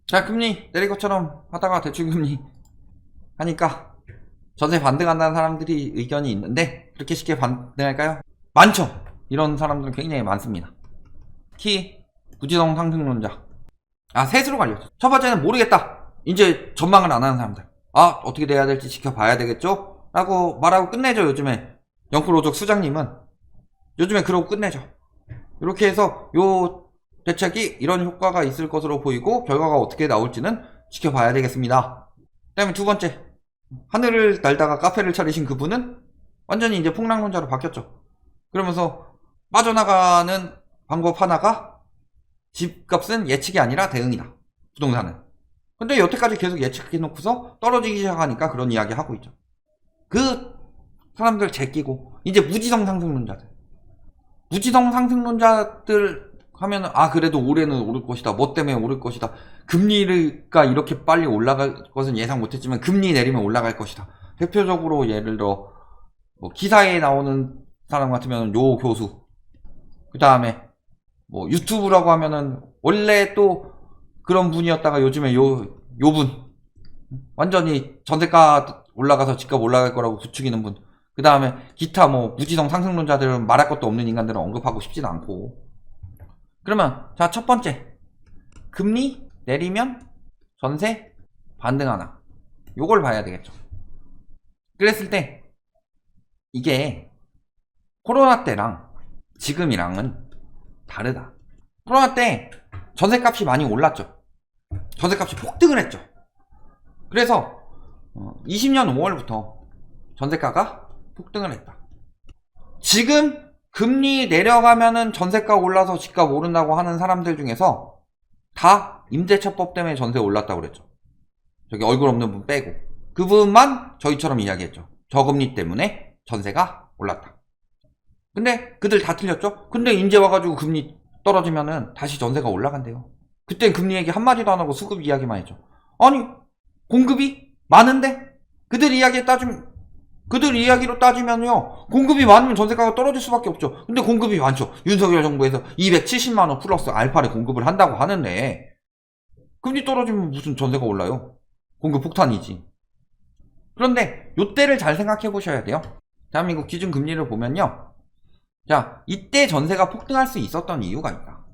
자, 금리 내릴 것처럼 하다가 대출금리 하니까 전세 반등한다는 사람들이 의견이 있는데 그렇게 쉽게 반등할까요? 많죠. 이런 사람들은 굉장히 많습니다. 특히 부지성 상승론자. 셋으로 갈렸죠. 첫 번째는 모르겠다. 이제 전망을 안 하는 사람들. 어떻게 돼야 될지 지켜봐야 되겠죠? 라고 말하고 끝내죠. 요즘에 영프로족 수장님은 요즘에 그러고 끝내죠. 이렇게 해서 요 대책이 이런 효과가 있을 것으로 보이고 결과가 어떻게 나올지는 지켜봐야 되겠습니다. 그 다음에 두 번째, 하늘을 날다가 카페를 차리신 그분은 완전히 이제 폭락론자로 바뀌었죠. 그러면서 빠져나가는 방법 하나가 집값은 예측이 아니라 대응이다. 부동산은. 근데 여태까지 계속 예측해놓고서 떨어지기 시작하니까 그런 이야기 하고 있죠. 그 사람들 제끼고 이제 무지성 상승론자들. 무지성 상승론자들 하면은 그래도 올해는 오를 것이다. 뭐 때문에 오를 것이다. 금리가 이렇게 빨리 올라갈 것은 예상 못했지만 금리 내리면 올라갈 것이다. 대표적으로 예를 들어 뭐 기사에 나오는 사람 같으면 요 교수, 그 다음에 뭐 유튜브라고 하면은 원래 또 그런 분이었다가 요즘에 요분 완전히 전세가 올라가서 집값 올라갈 거라고 부추기는 분, 그 다음에 기타 뭐 무지성 상승론자들은 말할 것도 없는 인간들은 언급하고 싶지도 않고. 그러면 자, 첫 번째, 금리 내리면 전세 반등하나, 요걸 봐야 되겠죠. 그랬을 때 이게 코로나 때랑 지금이랑은 다르다. 코로나 때 전세값이 많이 올랐죠. 전세값이 폭등을 했죠. 그래서 20년 5월부터 전세가가 폭등을 했다. 지금 금리 내려가면은 전세가 올라서 집값 오른다고 하는 사람들 중에서 다 임대차법 때문에 전세 올랐다고 그랬죠. 저기 얼굴 없는 분 빼고. 그분만 저희처럼 이야기했죠. 저금리 때문에 전세가 올랐다. 근데 그들 다 틀렸죠? 근데 이제 와가지고 금리 떨어지면은 다시 전세가 올라간대요. 그땐 금리 얘기 한마디도 안 하고 수급 이야기만 했죠. 아니, 공급이 많은데? 그들 이야기로 따지면요, 공급이 많으면 전세가가 떨어질 수밖에 없죠. 근데 공급이 많죠. 윤석열 정부에서 270만원 플러스 알파를 공급을 한다고 하는데 금리 떨어지면 무슨 전세가 올라요? 공급 폭탄이지. 그런데 요때를 잘 생각해 보셔야 돼요. 대한민국 기준금리를 보면요, 자, 이때 전세가 폭등할 수 있었던 이유가 있다.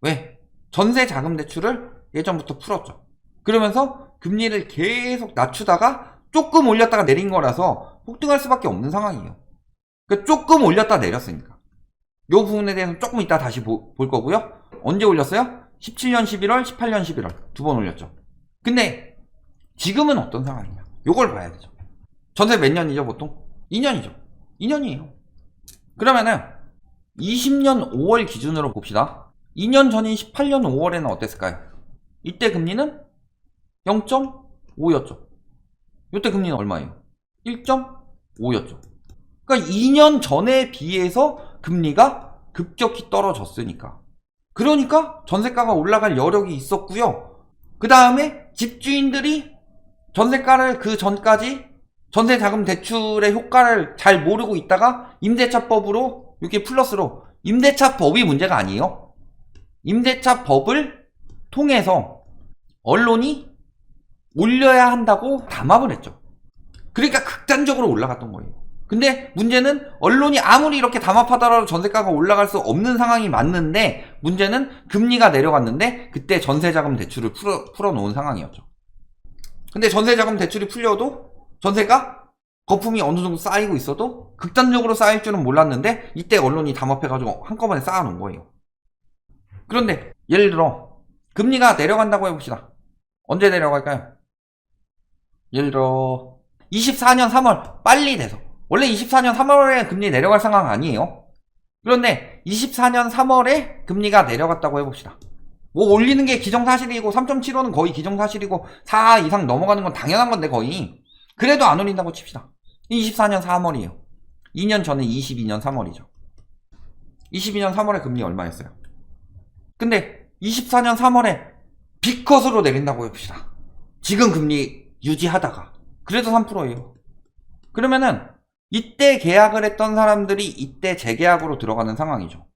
왜? 전세 자금 대출을 예전부터 풀었죠. 그러면서 금리를 계속 낮추다가 조금 올렸다가 내린 거라서 폭등할 수밖에 없는 상황이에요. 그러니까 조금 올렸다 내렸으니까. 요 부분에 대해서는 조금 이따 다시 볼 거고요. 언제 올렸어요? 17년 11월, 18년 11월 두 번 올렸죠. 근데 지금은 어떤 상황이냐? 요걸 봐야 되죠. 전세 몇 년이죠 보통? 2년이죠. 2년이에요. 그러면은 20년 5월 기준으로 봅시다. 2년 전인 18년 5월에는 어땠을까요? 이때 금리는 0.5였죠. 이때 금리는 얼마예요? 1.5였죠. 그러니까 2년 전에 비해서 금리가 급격히 떨어졌으니까. 그러니까 전세가가 올라갈 여력이 있었고요. 그 다음에 집주인들이 전세가를 그 전까지 전세자금 대출의 효과를 잘 모르고 있다가 임대차법으로, 이렇게 플러스로, 임대차법이 문제가 아니에요. 임대차법을 통해서 언론이 올려야 한다고 담합을 했죠. 그러니까 극단적으로 올라갔던 거예요. 근데 문제는 언론이 아무리 이렇게 담합하더라도 전세가가 올라갈 수 없는 상황이 맞는데, 문제는 금리가 내려갔는데 그때 전세자금 대출을 풀어놓은 상황이었죠. 근데 전세자금 대출이 풀려도 전세가 거품이 어느 정도 쌓이고 있어도 극단적으로 쌓일 줄은 몰랐는데 이때 언론이 담합해가지고 한꺼번에 쌓아놓은 거예요. 그런데 예를 들어 금리가 내려간다고 해봅시다. 언제 내려갈까요? 예를 들어 24년 3월 빨리 돼서, 원래 24년 3월에 금리 내려갈 상황 아니에요. 그런데 24년 3월에 금리가 내려갔다고 해봅시다. 뭐 올리는 게 기정사실이고 3.75는 거의 기정사실이고 4 이상 넘어가는 건 당연한 건데 거의. 그래도 안 올린다고 칩시다. 24년 3월이에요. 2년 전에 22년 3월이죠. 22년 3월에 금리 얼마였어요? 근데 24년 3월에 B컷으로 내린다고 해봅시다. 지금 금리 유지하다가. 그래도 3%예요. 그러면은 이때 계약을 했던 사람들이 이때 재계약으로 들어가는 상황이죠.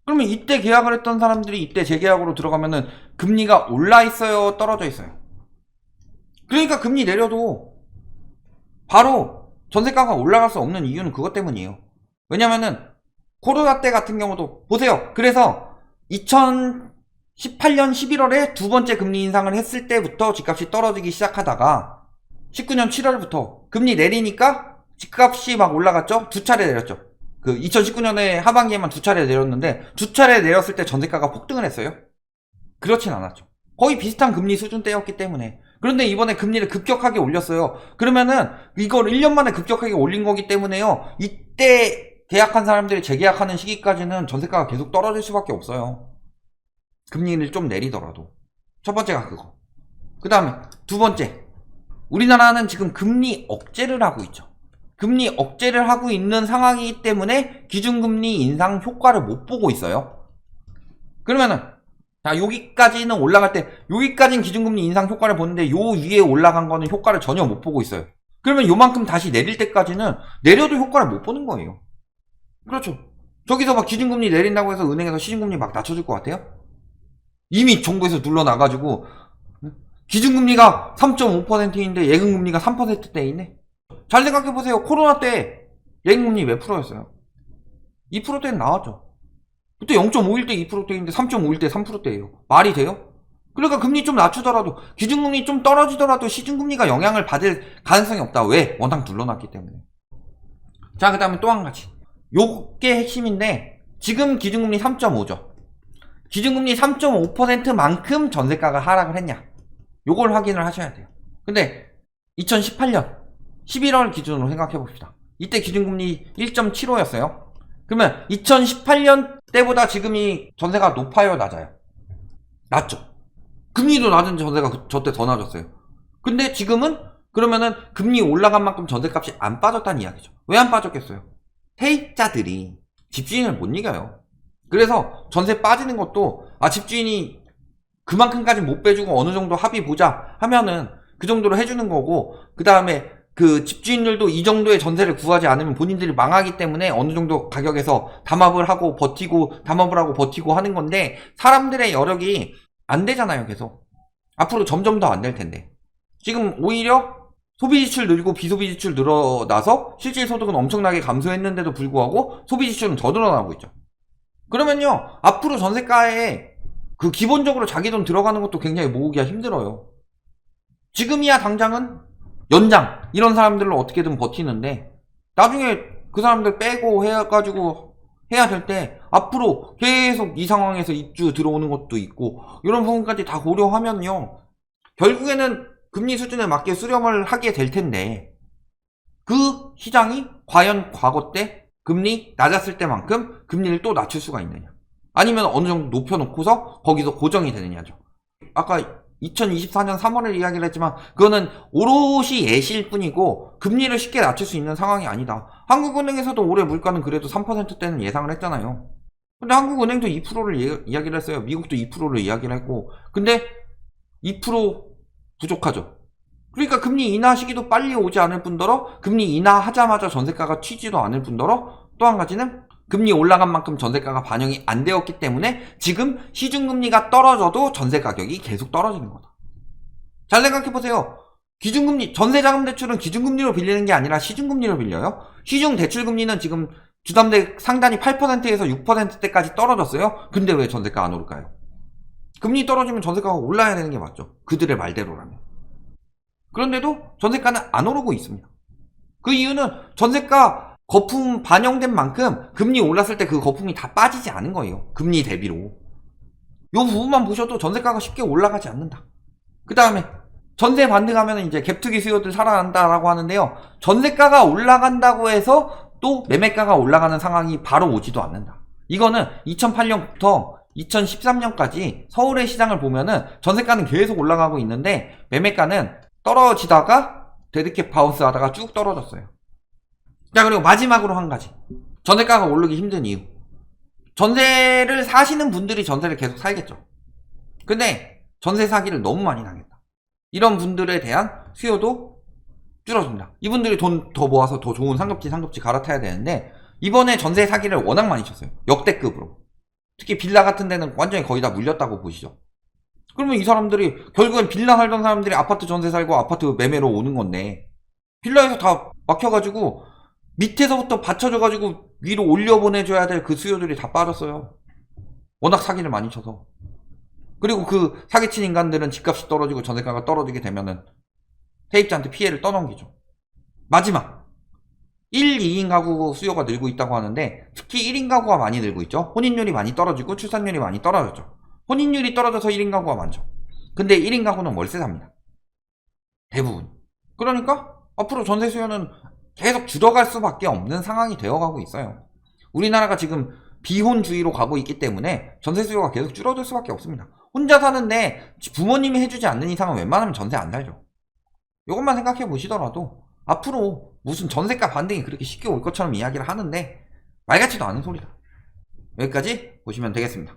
그러면 이때 계약을 했던 사람들이 이때 재계약으로 들어가면은 금리가 올라 있어요, 떨어져 있어요? 그러니까 금리 내려도 바로 전세가가 올라갈 수 없는 이유는 그것 때문이에요. 왜냐면은 코로나 때 같은 경우도 보세요. 그래서 2018년 11월에 두 번째 금리 인상을 했을 때부터 집값이 떨어지기 시작하다가 19년 7월부터 금리 내리니까 집값이 막 올라갔죠? 두 차례 내렸죠. 그 2019년에 하반기에만 두 차례 내렸는데 두 차례 내렸을 때 전세가가 폭등을 했어요? 그렇진 않았죠. 거의 비슷한 금리 수준대였기 때문에. 그런데 이번에 금리를 급격하게 올렸어요. 그러면은 이걸 1년 만에 급격하게 올린 거기 때문에요. 이때 계약한 사람들이 재계약하는 시기까지는 전세가가 계속 떨어질 수밖에 없어요. 금리를 좀 내리더라도. 첫 번째가 그거. 그 다음에 두 번째. 우리나라는 지금 금리 억제를 하고 있죠. 금리 억제를 하고 있는 상황이기 때문에 기준금리 인상 효과를 못 보고 있어요. 그러면은 자, 여기까지는 올라갈 때 여기까지는 기준금리 인상 효과를 보는데 요 위에 올라간 거는 효과를 전혀 못 보고 있어요. 그러면 요만큼 다시 내릴 때까지는 내려도 효과를 못 보는 거예요. 그렇죠. 저기서 막 기준금리 내린다고 해서 은행에서 시중금리 막 낮춰줄 것 같아요? 이미 정부에서 눌러놔가지고 기준금리가 3.5%인데 예금금리가 3%대에 있네. 잘 생각해보세요. 코로나 때 예금금리 몇 프로였어요? 2%대는 나왔죠. 그때 0.51대 2%대인데 3.51대 3%대예요. 말이 돼요? 그러니까 금리 좀 낮추더라도 기준금리 좀 떨어지더라도 시중금리가 영향을 받을 가능성이 없다. 왜? 워낙 눌러놨기 때문에. 자, 그 다음에 또 한 가지. 요게 핵심인데 지금 기준금리 3.5죠. 기준금리 3.5%만큼 전세가가 하락을 했냐? 요걸 확인을 하셔야 돼요. 근데 2018년 11월 기준으로 생각해 봅시다. 이때 기준금리 1.75였어요. 그러면 2018년 때보다 지금이 전세가 높아요, 낮아요? 낮죠. 금리도 낮은 전세가 저때 더 낮았어요. 근데 지금은 그러면은 금리 올라간 만큼 전세값이 안 빠졌다는 이야기죠. 왜 안 빠졌겠어요? 세입자들이 집주인을 못 이겨요. 그래서 전세 빠지는 것도 집주인이 그만큼까지 못 빼주고 어느 정도 합의 보자 하면은 그 정도로 해주는 거고, 그 다음에 그 집주인들도 이 정도의 전세를 구하지 않으면 본인들이 망하기 때문에 어느 정도 가격에서 담합을 하고 버티고 담합을 하고 버티고 하는 건데, 사람들의 여력이 안 되잖아요. 계속 앞으로 점점 더 안 될 텐데 지금 오히려 소비 지출 늘고 비소비 지출 늘어나서 실질 소득은 엄청나게 감소했는데도 불구하고 소비 지출은 더 늘어나고 있죠. 그러면요, 앞으로 전세가에 그 기본적으로 자기 돈 들어가는 것도 굉장히 모으기가 힘들어요. 지금이야 당장은 연장 이런 사람들로 어떻게든 버티는데 나중에 그 사람들 빼고 해가지고 해야 될 때 앞으로 계속 이 상황에서 입주 들어오는 것도 있고 이런 부분까지 다 고려하면요, 결국에는 금리 수준에 맞게 수렴을 하게 될 텐데 그 시장이 과연 과거 때 금리 낮았을 때만큼 금리를 또 낮출 수가 있느냐, 아니면 어느 정도 높여놓고서 거기서 고정이 되느냐죠. 아까 2024년 3월에 이야기를 했지만 그거는 오롯이 예시일 뿐이고 금리를 쉽게 낮출 수 있는 상황이 아니다. 한국은행에서도 올해 물가는 그래도 3%대는 예상을 했잖아요. 근데 한국은행도 2%를 이야기를 했어요. 미국도 2%를 이야기를 했고, 근데 2% 부족하죠. 그러니까 금리 인하 시기도 빨리 오지 않을 뿐더러 금리 인하하자마자 전세가가 튀지도 않을 뿐더러 또 한 가지는 금리 올라간 만큼 전세가가 반영이 안 되었기 때문에 지금 시중금리가 떨어져도 전세 가격이 계속 떨어지는 거다. 잘 생각해보세요. 기준금리, 전세자금대출은 기준금리로 빌리는 게 아니라 시중금리로 빌려요. 시중대출금리는 지금 주담대 상단이 8%에서 6%대까지 떨어졌어요. 근데 왜 전세가 안 오를까요? 금리 떨어지면 전세가가 올라야 되는 게 맞죠. 그들의 말대로라면. 그런데도 전세가는 안 오르고 있습니다. 그 이유는 전세가 거품 반영된 만큼 금리 올랐을 때 그 거품이 다 빠지지 않은 거예요. 금리 대비로. 요 부분만 보셔도 전세가가 쉽게 올라가지 않는다. 그 다음에 전세 반등하면 이제 갭투기 수요들 살아난다라고 하는데요, 전세가가 올라간다고 해서 또 매매가가 올라가는 상황이 바로 오지도 않는다. 이거는 2008년부터 2013년까지 서울의 시장을 보면은 전세가는 계속 올라가고 있는데 매매가는 떨어지다가 데드캣 바운스 하다가 쭉 떨어졌어요. 자, 그리고 마지막으로 한 가지. 전세가가 오르기 힘든 이유. 전세를 사시는 분들이 전세를 계속 살겠죠. 근데 전세 사기를 너무 많이 당했다. 이런 분들에 대한 수요도 줄어듭니다. 이분들이 돈 더 모아서 더 좋은 상급지 갈아타야 되는데 이번에 전세 사기를 워낙 많이 쳤어요. 역대급으로. 특히 빌라 같은 데는 완전히 거의 다 물렸다고 보시죠. 그러면 이 사람들이 결국엔 빌라 살던 사람들이 아파트 전세 살고 아파트 매매로 오는 건데 빌라에서 다 막혀가지고 밑에서부터 받쳐줘가지고 위로 올려보내줘야 될 그 수요들이 다 빠졌어요. 워낙 사기를 많이 쳐서. 그리고 그 사기친 인간들은 집값이 떨어지고 전세가가 떨어지게 되면은 세입자한테 피해를 떠넘기죠. 마지막 1, 2인 가구 수요가 늘고 있다고 하는데 특히 1인 가구가 많이 늘고 있죠. 혼인율이 많이 떨어지고 출산율이 많이 떨어졌죠. 혼인율이 떨어져서 1인 가구가 많죠. 근데 1인 가구는 월세 삽니다. 대부분. 그러니까 앞으로 전세 수요는 계속 줄어갈 수밖에 없는 상황이 되어가고 있어요. 우리나라가 지금 비혼주의로 가고 있기 때문에 전세 수요가 계속 줄어들 수밖에 없습니다. 혼자 사는데 부모님이 해주지 않는 이상은 웬만하면 전세 안 살죠. 이것만 생각해 보시더라도 앞으로 무슨 전세가 반등이 그렇게 쉽게 올 것처럼 이야기를 하는데 말 같지도 않은 소리다. 여기까지 보시면 되겠습니다.